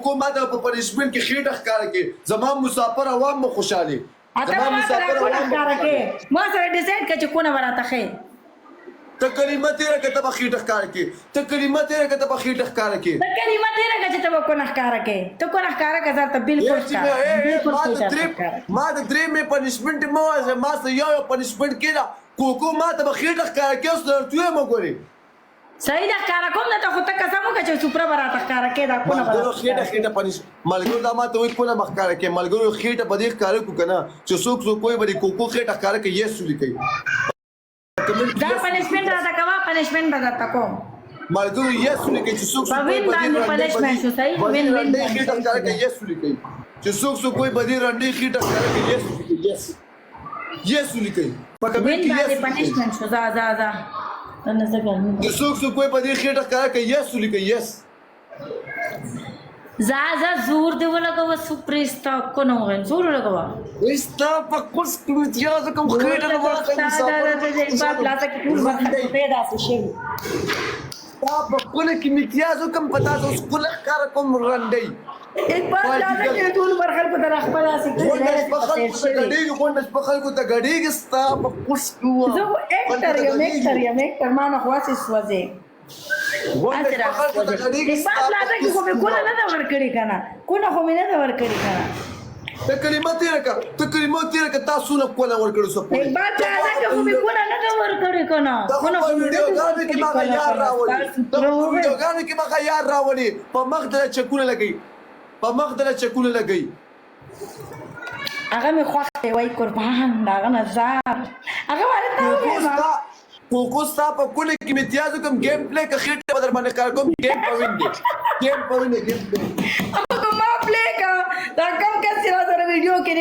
کوکو ماته په پنشمنت کې خېټه ښکاره کې زما مسافر عوام مو خوشحالي اته ما سره کو نه کار کې ما سره ډیسایډ کړ چې کو نه وراته خې ته کلمه تیرا کته په خېټه ښکاره کې ته کلمه تیرا کته په خېټه ښکاره کې ته کلمه تیرا کته ته کو نه کار کې ته کو نه کار کې ځار ته بالکل ما د درې مې پنشمنت مو واسه ما سره یو پنشمنت کېدا کوکو ماته په خېټه ښکاره کې اوس درته مو ګوري صحیح دا کار کوم نه ته خو ته قسم وکړه چې سپر براته کار کې دا کو نه ملګرو خېټه پنش ملګرو دا ماته وای کو نه مخکاره کې ملګرو خېټه په دې ښکاره کو کنه چې څوک کوئی بری کوکو خېټه ښکاره کې یې سولي کوي دا پنشمنت راته کوا پنشمنت راته کوم ملګرو یې سولي کوي چې څوک کوئی باندې پنشمنت شو صحیح وین وین خېټه ښکاره کې یې سولي کوي چې څوک کوئی بدی رنډي خېټه ښکاره کې یې سولي کوي یې سولي کوي په وین باندې پنشمنت شو زا نن څه ګرمي څوک کوئی بدی خېټه ښکاره کې یې سولي کوي یس زا زور دی ولګو سپریستا کو نو غن زور لګوا استا په کوس کې امتیاز کوم خېټه نه ورکړي دا پلاټه کې ټول وخت پیدا شي تا په کوله کې امتیاز کوم پتا اوس کوله کار کوم رنډي ایک بار پلاټه کې ټول برخل په طرف پر راسي غونډه په خلکو ته غړيږي ستا په کوس کې زه اکټر یم ما نه خواص سوځي غونډه په خلکو ته غړيږي ستا پلاټه کې خو به کوله نه ورکړي کنه کوله خو مې نه ورکړي کنه ته کلمه تیرا کا تاسو نه کوله ورکړو سپورت ایک بار پلاټه کې خو به کوله نه ورکړي کنه کوله خو ویډیوګانو کې ما یار راوړي ته ویډیوګانو کې ما یار راوړي په مخ د چکونه لګي په مخ د چکونه لګي هغه مې خوښه وای قربان داغه نظر هغه ورته کوکو ستا په کونه کې امتیاز کوم گیم پلی که خېټه بدر باندې کار کوم گیم پوینګ گیم پلی هغه ما پلی کا دا کم کس سره ویډیو کې